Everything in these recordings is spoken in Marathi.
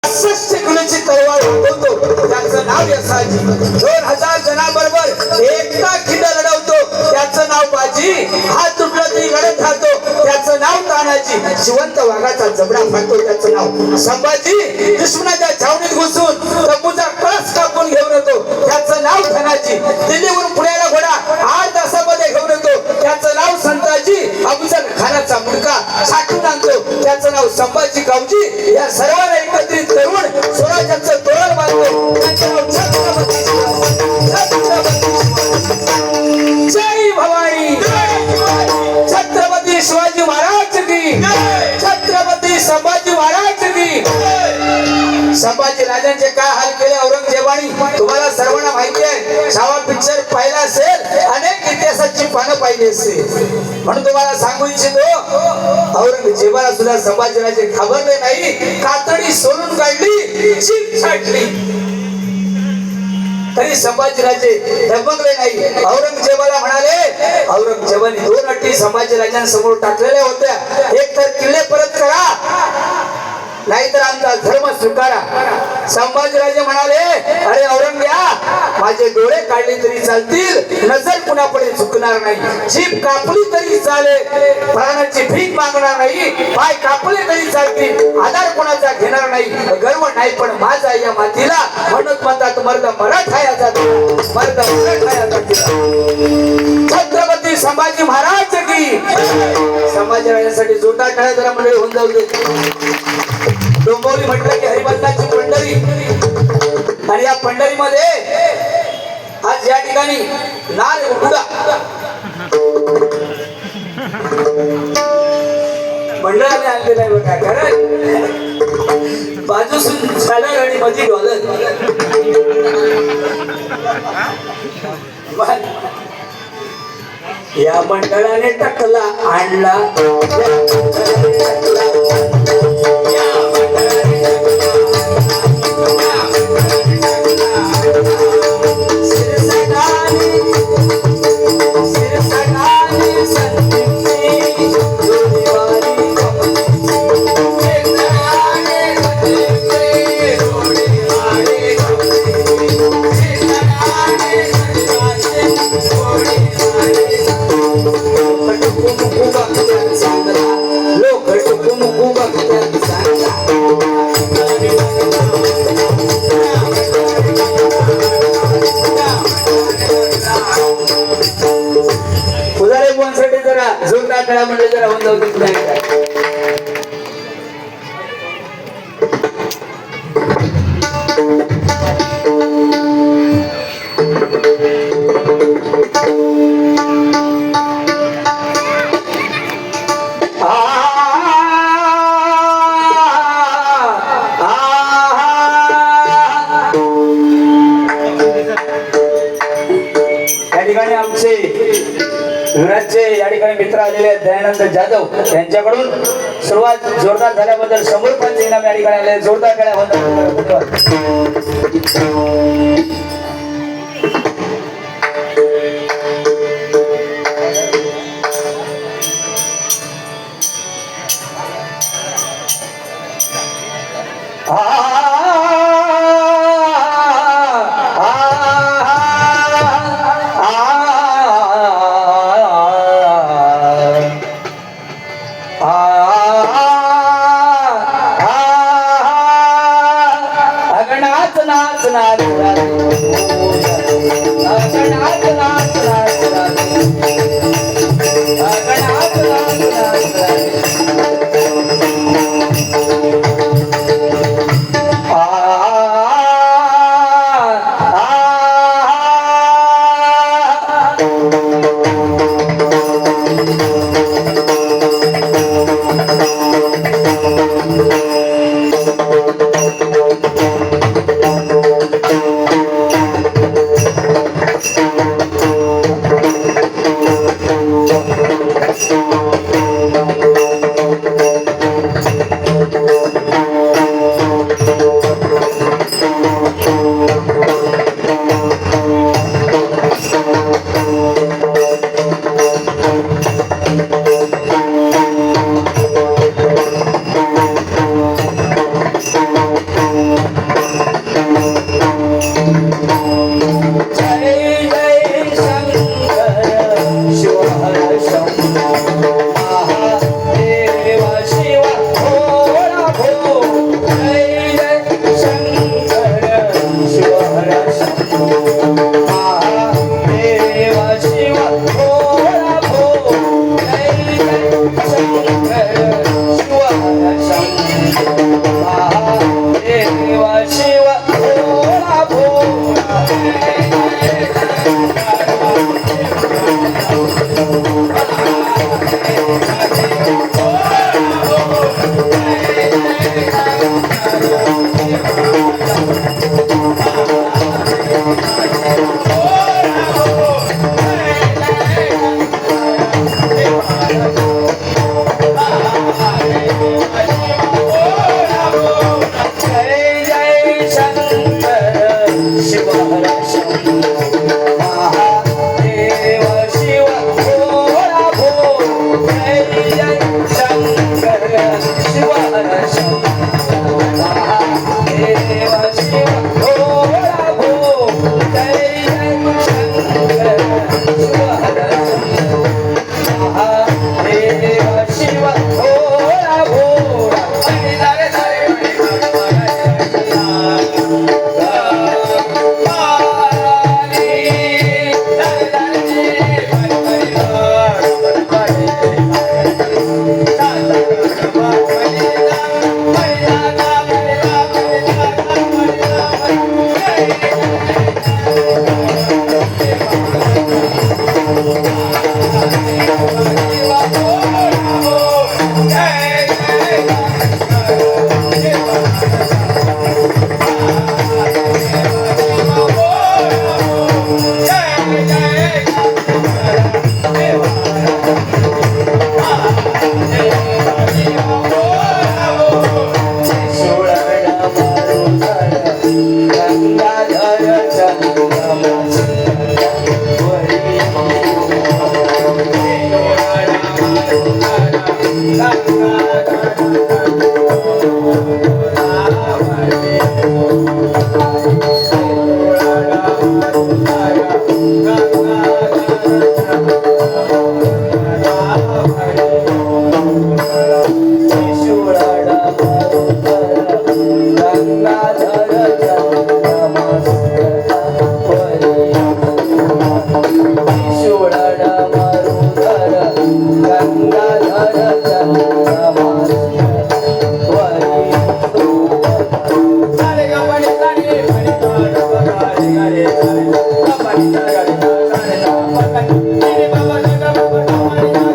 65 किलोची तलवार उठवतो त्याचं नाव यसाजी. 2000 जणांबरोबर एकटा खिंड लढवतो त्याचं नाव बाजी. हात तुटला तरी लढत राहतो त्याचं नाव तानाजी. जिवंत वाघाचा जबडा फाडतो त्याचं नाव संभाजी. दुश्मनाच्या छावणीत घुसून तंबूचा कळस कापून घेऊन येतो त्याचं नाव धनाजी. दिल्लीवरून पुण्याला घोडा 8 तासामध्ये घेऊन येतो त्याचं नाव संताजी. अफजल खानाचा मुंडका साठून आणतो त्याचं नाव संभाजी गावजी. या सर्वांना एकत्रित करून स्वराज्याचं तोरण बांधतो त्याचं नाव छत्रपती शिवाजी. जय भवानी. छत्रपती शिवाजी महाराज की. छत्रपती संभाजी महाराज की. संभाजी राजांचे काय हाल केले औरंगजेबाने तुम्हाला सर्वांना माहिती आहे. छावा पिक्चर पाहिला असेल, अनेक इतिहासाची पानं पाहिली असेल. म्हणून तुम्हाला सांगू इच्छितो औरंगजेबाला सुद्धा संभाजीराजे घाबरले नाही. कातडी सोडून काढली, जीभ छाटली तरी संभाजीराजे दबगले नाही. औरंगजेबाला म्हणाले, औरंगजेबाने 2 अटी संभाजीराजांसमोर टाकलेल्या होत्या. एक तर किल्ले परत करा नाहीतर आमचा धर्म स्वीकारा. संभाजीराजे म्हणाले, अरे औरंग्या, माझे डोळे काढले तरी चालतील, नजर कुणापुढे झुकणार नाही. जीभ कापली तरी चालेल, प्राणाची भीक मागणार नाही. पाय कापले तरी चालतील, आधार कोणाचा घेणार नाही. गर्व नाही पण माझा या मातीला. म्हणून म्हणतात मर्द मराठा या जातीला, मर्द मराठा या जातीला. छत्रपती संभाजी महाराज की. संभाजीराजांसाठी जोरदार टाळ्या जरा मंडळी होऊन जाऊ दे. डोंबिवली म्हटलं की हरिभक्ताची पंढरी, आणि या पंढरीमध्ये आज या ठिकाणी लाल उडा मंडळाने आणलेला आहे बघा. कारण बाजूसून झालं आणि मधी डॉलर. या मंडळाने टकला आणला, जोरदार टाळ्या म्हणजे जरा होऊन जाऊ दे. या ठिकाणी आमचे विराजचे या ठिकाणी मित्र आलेले आहेत दयानंद जाधव, त्यांच्याकडून सुरुवात जोरदार झाल्याबद्दल 100 रुपयांचे इनाम या ठिकाणी आले. जोरदार टाळ्या होतात. गंगाधर चंद्रमा वरी शिवड मरुधर गंगाधर चंद्रमा वरी सारे गपणी सारे पणी पाड बगारे गारे गपणी सारे सारे पकन तेरे बाबा जगा बाबा हमारे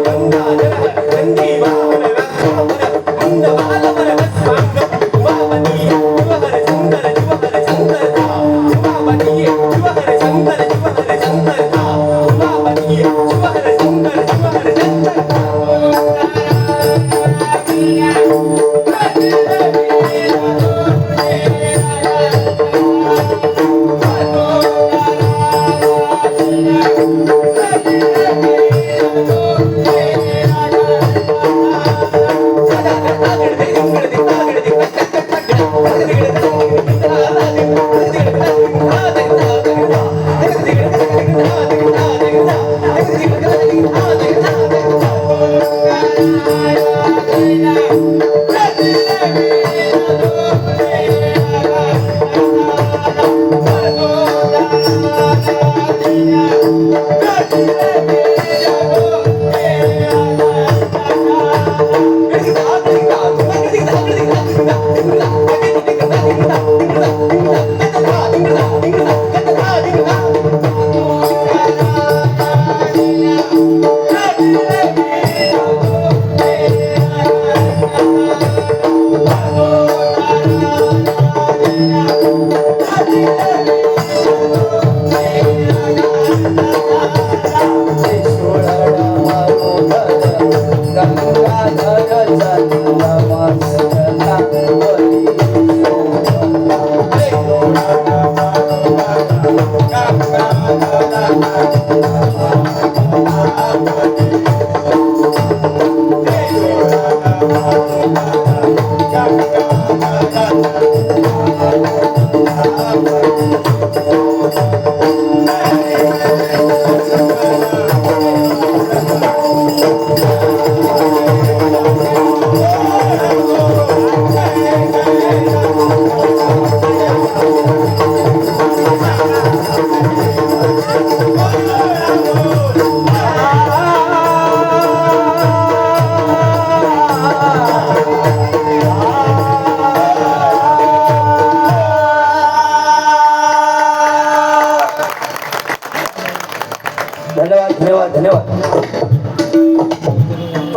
गंगा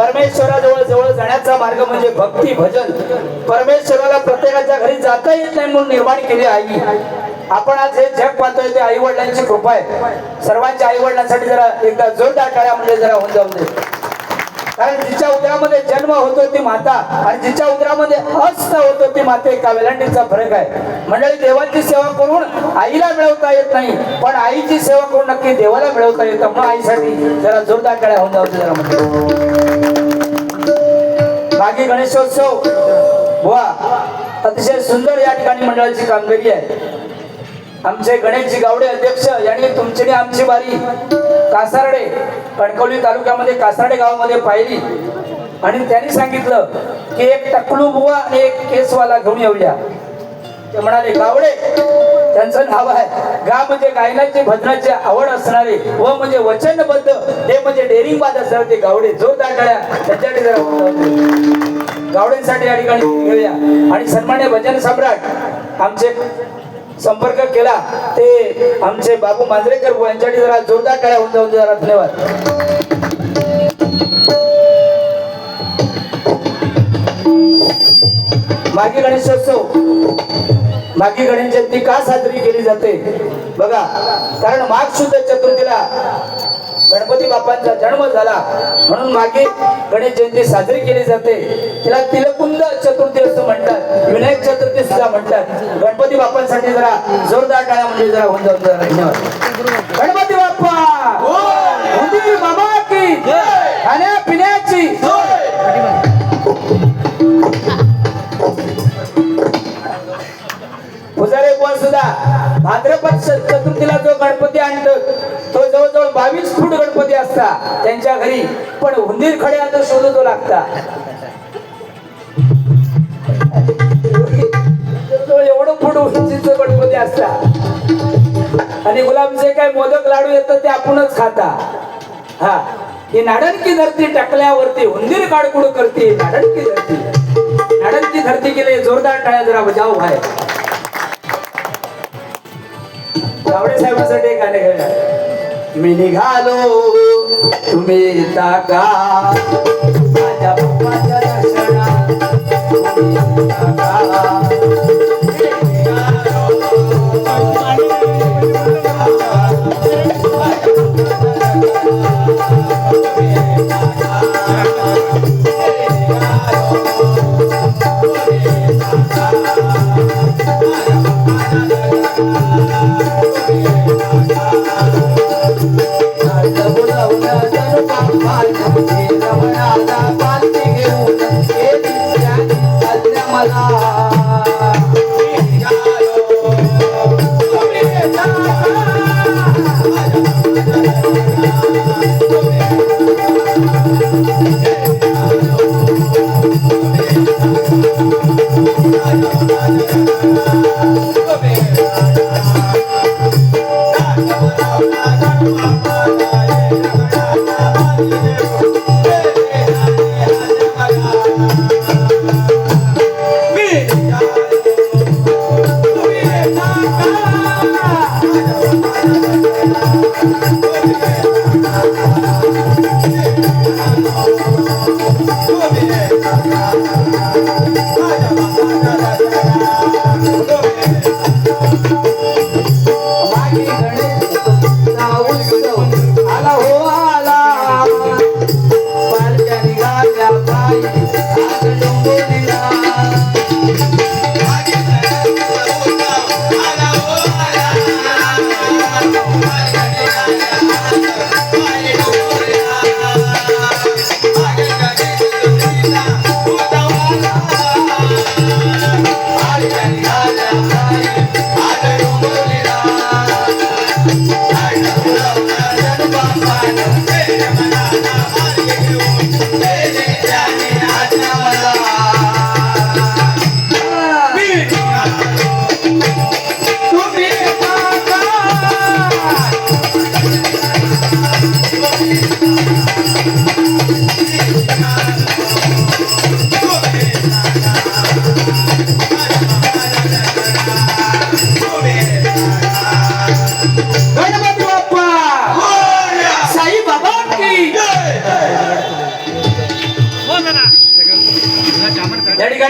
परमेश्वराजवळ जवळ जाण्याचा मार्ग म्हणजे भक्ती भजन. परमेश्वराला प्रत्येकाच्या घरी जाता येत नाही म्हणून निर्माण केली आई. आपण आज हे जग पाहतोय ते आई वडिलांची कृपा आहे. सर्वांच्या आई वडिलांसाठी जरा एकदा जोरदार टाळ्या म्हणजे जरा होऊन जाऊ दे. कारण जिच्या उदरामध्ये जन्म होतो ती माता आणि जिच्या उदरामध्ये अस्थ होतो ती माता, एका वेलांटीचा फरक आहे. मंडळी, देवाची सेवा करून आईला मिळवता येत नाही, पण आईची सेवा करून नक्की देवाला मिळवता येतं. म्हणून आईसाठी जरा जोरदार टाळ्या होऊन जाऊ दे जरा म्हणजे. मागे गणेशोत्सव बुवा अतिशय सुंदर या ठिकाणी मंडळाची कामगिरी आहे. आमचे गणेशजी गावडे अध्यक्ष यांनी तुमची आमची बारी कासारडे कणकवली तालुक्यामध्ये कासारडे गावामध्ये पाहिली आणि त्यांनी सांगितलं की एक टकलू बुवा आणि एक केसवाला घेऊन येऊया. ते म्हणाले गावडे, त्यांचं नाव आहे. गा म्हणजे गायनाची भजनाची आवड असणारे, व म्हणजे वचनबद्ध, ते म्हणजे डेअरिंगबाज असणारे ते गावडे. जोरदार टाळ्या त्यांच्यासाठी जरा गावडेंसाठी या ठिकाणी घेऊया. आणि सन्मान्य भजन सम्राट आमचे संपर्क केला ते आमचे बाबू मांजरेकर यांच्यासाठी जरा जोरदार टाळ्या होऊन जाऊन जरा धन्यवाद. मागी गणेशोत्सव, मागी गणेश जयंती का साजरी केली जाते बघा. कारण माघ शुद्ध चतुर्थीला गणपती बाप्पांचा जन्म झाला म्हणून मागे गणेश जयंती साजरी केली जाते. तिला तिलकुंद चतुर्थी असं म्हणतात, विनायक चतुर्थी सुद्धा म्हणतात. गणपती बाप्पांसाठी जरा जोरदार टाळ्या म्हणजे जरा होऊन जाऊन जरा धन्यवाद. गणपती बाप्पा उंदीर बाबा की खाण्या पिण्याची पुजारी बुवा सुद्धा भाद्रपद चतुर्थीला जो गणपती आणतो तो जवळजवळ 22 फूट गणपती असता त्यांच्या घरी, पण हुंदीर खड्या शोधतो लागता. एवढं फूट उंचीचं गणपती असता आणि गुलाबचे काय मोदक लाडू येतात ते आपणच खाता. हा, ही नाडणकी धरती टाकल्यावरती हुंदीर काडकुड करते. नाडणकी धरती, नाडणकी धरती केले. जोरदार टाळ्या जरा बजाव आहे. गावडे साहेबांसाठी एक गाणे घेऊया. मी निघालो तुम्ही येता का माझ्या बाप्पाच्या दर्शनात, तुम्ही येता का.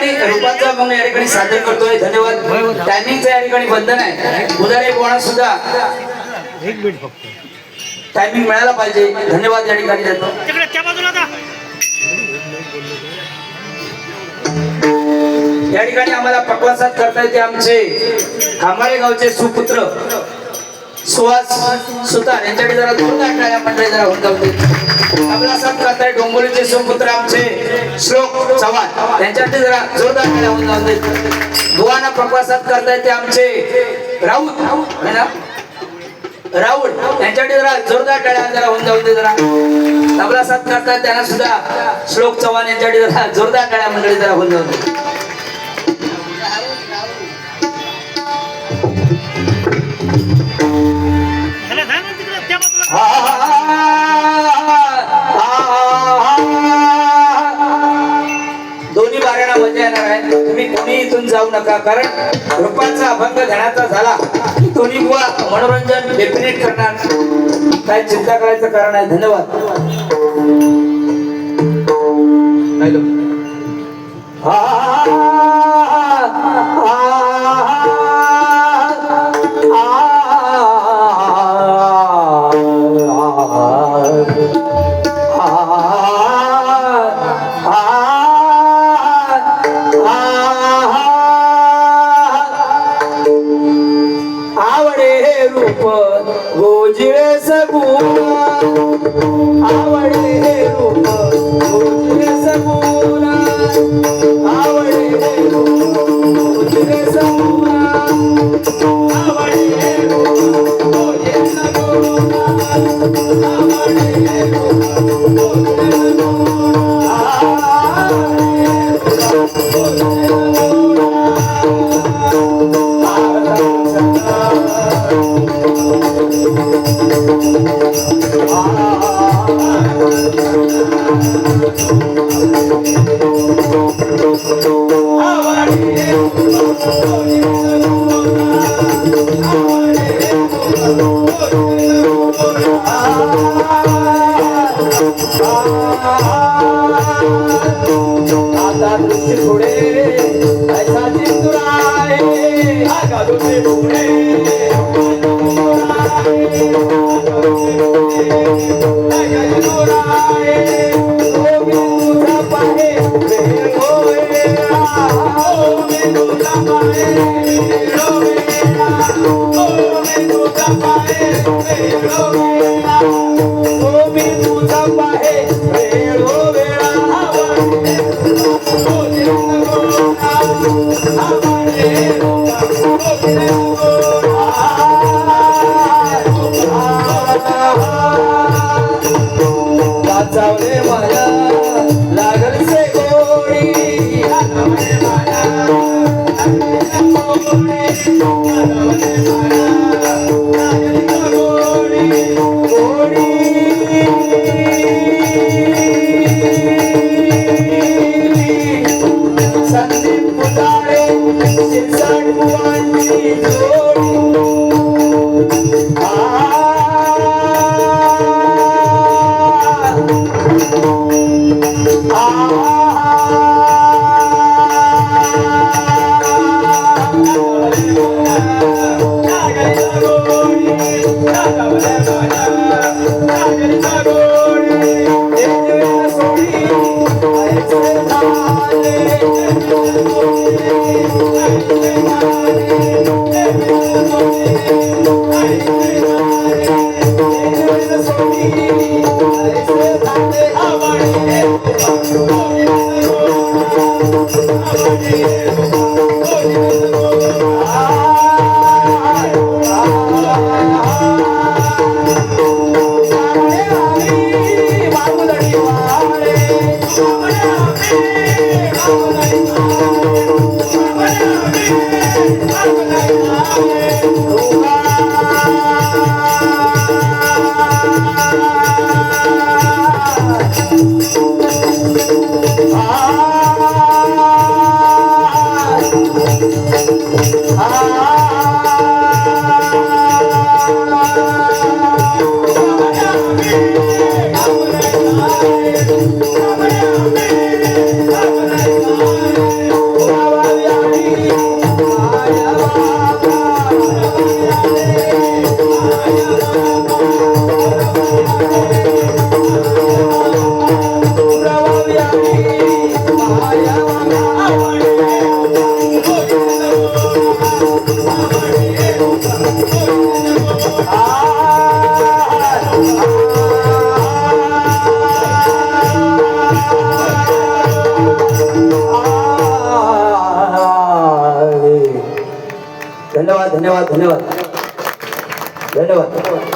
ठिकाणी रूपाचा अभंग या ठिकाणी सादर करतोय. धन्यवाद. टायमिंगचं या ठिकाणी बंधन आहे. उदारे कोणा सुद्धा एक मिनिट फक्त टायमिंग मिळायला पाहिजे. धन्यवाद या ठिकाणी देतो. तिकडे त्या बाजूला जा. या ठिकाणी आम्हाला पक्वासात करता येते आमचे खांबाळे गावचे सुपुत्र सुहास सुतार यांच्याकडे जरा जोरदार टाळ्या मंडळी जरा होऊन जाऊ. आपला साथ करताय डोंबोलीचे सुपुत्र आमचे श्लोक चव्हाण यांच्याकडे जरा जोरदार टाळ्या होऊन जाऊ दे. दुवाना पक्वासात करता येते आमचे राऊत है ना राऊत यांच्याकडे जरा जोरदार टाळ्या जरा होऊन जाऊ दे. जरा तबला साथ करतायत त्यांना सुद्धा श्लोक चव्हाण यांच्याकडे जरा जोरदार टाळ्या मंडळी जरा होऊन जाऊ दे. दोन्ही बाऱ्यांना मजा येणार आहे. तुम्ही कोणी इथून जाऊ नका, कारण रूपाचा अभंग घराचा झाला दोन्ही बुवा मनोरंजन डेफिनेट करणार. काय चिंता करायचं कारण आहे. धन्यवाद. आवडे रूप गोजिरे सगुना, आवडे रूप गोजिरे सगुना, आवडे रूप गोजिरे सगुना, आवडे रूप गोजिरे सगुना, आवडे रूप गोजिरे सगुना, आवडे रूप आता दृष्टी पुढे ऐसा चिंतुराय आगा दृष्टी पुढे चावले मला लागल से गोडी संदीप पुतारे शिरसाट बुवांची जोडी Come on, धन्यवाद धन्यवाद धन्यवाद धन्यवाद